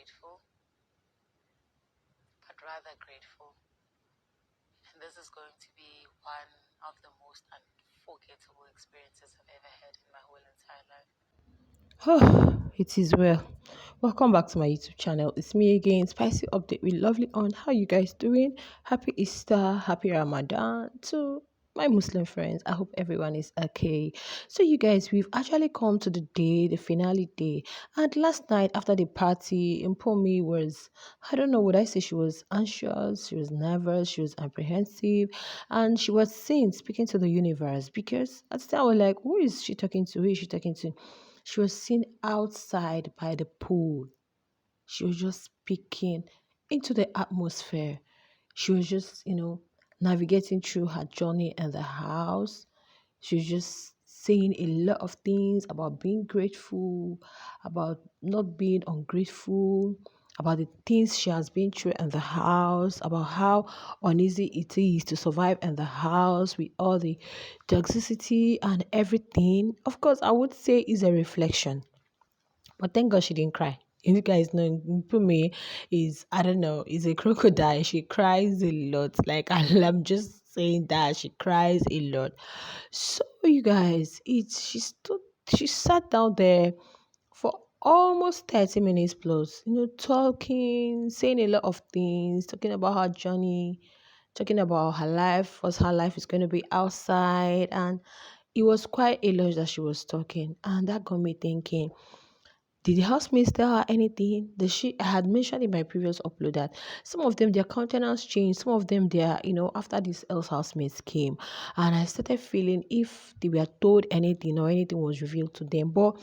ungrateful, but rather grateful. And this is going to be one of the most unforgettable experiences I've ever had in my whole entire life. Oh, it is well. Welcome back to my YouTube channel. It's me again, Spicy Update with Lovely On. How you guys doing? Happy Easter, happy Ramadan to my Muslim friends. I hope everyone is okay. So you guys, we've actually come to the day, the finale day. And last night after the party, Mpumi was, I don't know, would I say she was anxious, she was nervous, she was apprehensive, and she was seen speaking to the universe because at the time I was like, who is she talking to? Who is she talking to? She was seen outside by the pool. She was just speaking into the atmosphere. She was just, navigating through her journey in the house. She was just saying a lot of things about being grateful, about not being ungrateful, about the things she has been through in the house, about how uneasy it is to survive in the house with all the toxicity and everything. Of course, I would say is a reflection, but thank God she didn't cry. You guys know Mpumi is, I don't know, is a crocodile. She cries a lot. Like I'm just saying that she cries a lot. So you guys, she sat down there for almost 30 minutes plus, talking, saying a lot of things, talking about her journey, talking about her life, what her life is going to be outside. And it was quite a lot that she was talking. And that got me thinking, did the housemates tell her anything? I had mentioned in my previous upload that some of them, their countenance changed. Some of them, after these else housemates came. And I started feeling if they were told anything or anything was revealed to them. But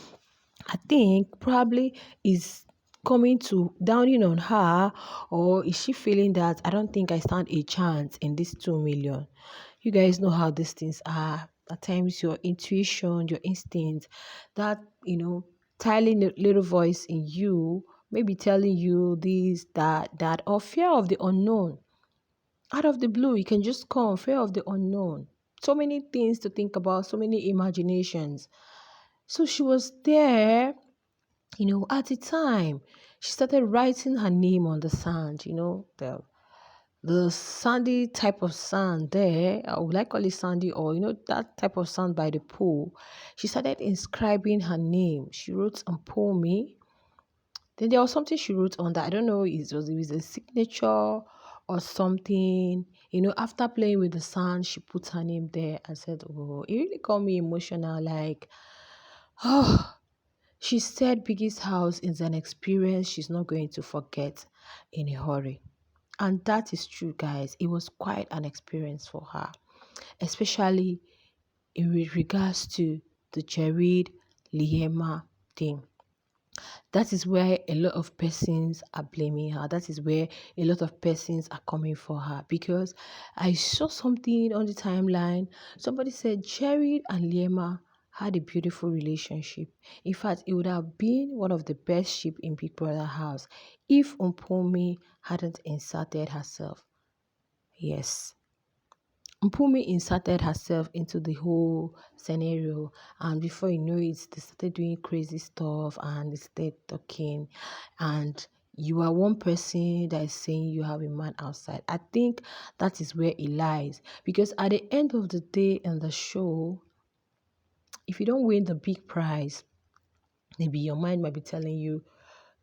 I think probably is coming to downing on her, or is she feeling that I don't think I stand a chance in this 2 million? You guys know how these things are. At times, your intuition, your instinct, that tiny little voice in you, maybe telling you this, that, or fear of the unknown. Out of the blue, you can just come, fear of the unknown. So many things to think about, so many imaginations. So she was there, at the time. She started writing her name on the sand, the sandy type of sand there. I would like call it sandy, or that type of sand by the pool. She started inscribing her name. She wrote Mpumi. Then there was something she wrote on that. I don't know it was a signature or something. After playing with the sand, she put her name there. I said, oh, it really got me emotional. Like, oh, she said Biggie's house is an experience she's not going to forget in a hurry. And that is true, guys. It was quite an experience for her, especially in regards to the Jared Liema thing. That is where a lot of persons are blaming her. That is where a lot of persons are coming for her. Because I saw something on the timeline. Somebody said Jared and Liema had a beautiful relationship. In fact, it would have been one of the best ship in Big Brother house if Mpumi hadn't inserted herself. Yes, Mpumi inserted herself into the whole scenario, and before you know it, they started doing crazy stuff and they started talking. And you are one person that is saying you have a man outside. I think that is where it lies, because at the end of the day in the show, if you don't win the big prize, maybe your mind might be telling you,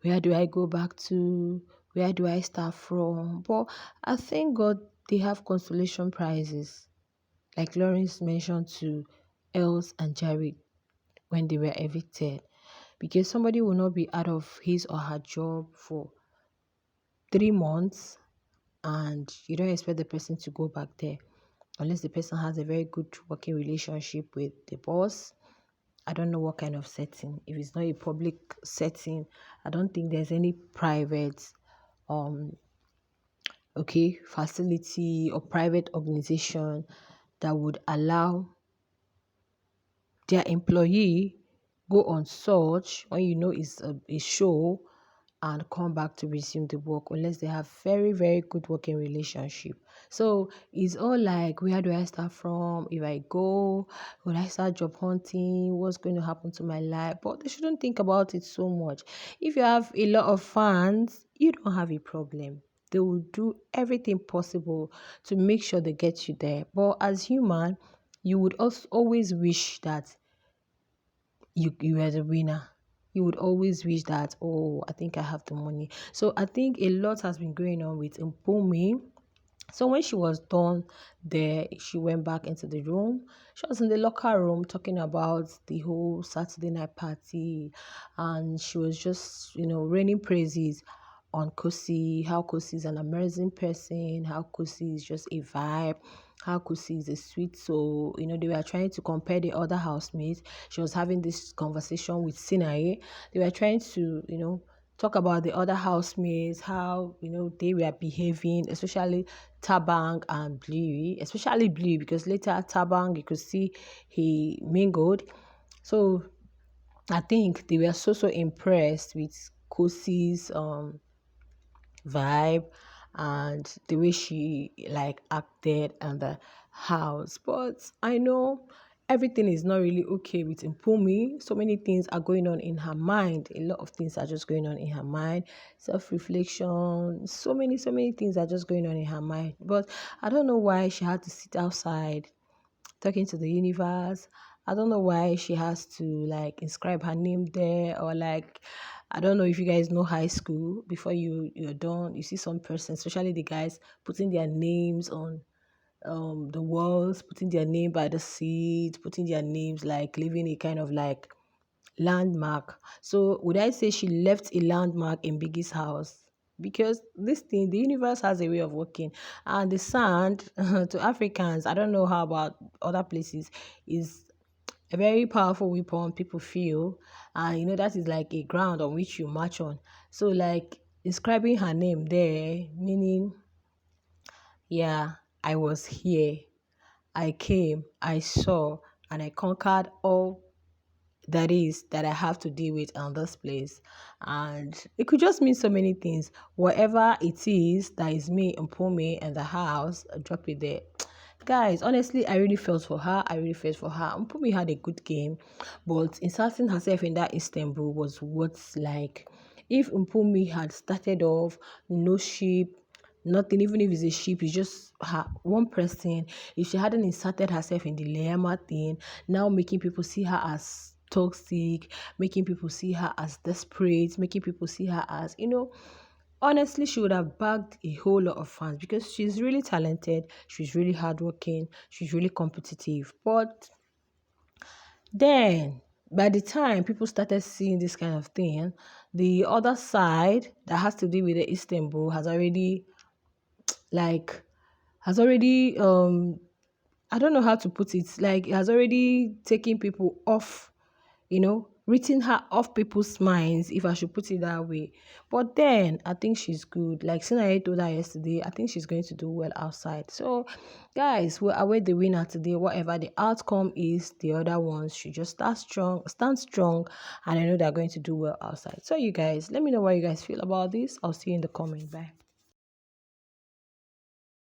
where do I go back to? Where do I start from? But I thank God they have consolation prizes, like Lawrence mentioned to Els and Jared when they were evicted, because somebody will not be out of his or her job for 3 months and you don't expect the person to go back there unless the person has a very good working relationship with the boss. I don't know what kind of setting. If it's not a public setting, I don't think there's any private um facility or private organization that would allow their employee go on search when it's a show and come back to resume the work unless they have very, very good working relationship. So it's all like, where do I start from? If I go, will I start job hunting? What's going to happen to my life? But they shouldn't think about it so much. If you have a lot of fans, you don't have a problem. They will do everything possible to make sure they get you there. But as human, you would also always wish that you were the winner. You would always wish that, oh, I think I have the money. So I think a lot has been going on with Mpumi. So when she was done there, she went back into the room. She was in the locker room talking about the whole Saturday night party, and she was just, raining praises on Kosi, how Kosi is an amazing person, how Kosi is just a vibe, how Kosi is a sweet soul. They were trying to compare the other housemates. She was having this conversation with Sinaye. They were trying to, talk about the other housemates, how, they were behaving, especially Tabang and Blue, especially Blue, because later Tabang, you could see he mingled. So I think they were so impressed with Kosi's vibe and the way she like acted and the house. But I know everything is not really okay with Mpumi. So many things are going on in her mind. A lot of things are just going on in her mind. Self-reflection. So many things are just going on in her mind. But I don't know why she had to sit outside talking to the universe. I don't know why she has to like inscribe her name there, or like, I don't know if you guys know high school. Before you're done, you see some person, especially the guys, putting their names on the walls, putting their name by the seat, putting their names, like leaving a kind of like landmark. So would I say she left a landmark in Biggie's house? Because this thing, the universe has a way of working, and the sand to Africans, I don't know how about other places, is a very powerful weapon people feel, and that is like a ground on which you march on. So like inscribing her name there, meaning, yeah, I was here, I came, I saw, and I conquered all that I have to deal with on this place. And it could just mean so many things. Whatever it is that is me and Mpumi and the house, drop it there. Guys, honestly, I really felt for her. I really felt for her. Mpumi had a good game, but inserting herself in that Istanbul was what's like. If Mpumi had started off no sheep, nothing, even if it's a sheep, it's just her one person. If she hadn't inserted herself in the Leyama thing, now making people see her as toxic, making people see her as desperate, making people see her as, honestly, she would have bagged a whole lot of fans because she's really talented, she's really hardworking, she's really competitive. But then, by the time people started seeing this kind of thing, the other side that has to do with the Istanbul like has already I don't know how to put it, like it has already taken people off, written her off people's minds, if I should put it that way. But then I think she's good. Like Sinaye told her yesterday, I think she's going to do well outside. So guys, we'll await the winner today. Whatever the outcome is, the other ones should just stand strong, and I know they're going to do well outside. So you guys, let me know what you guys feel about this. I'll see you in the comment. Bye.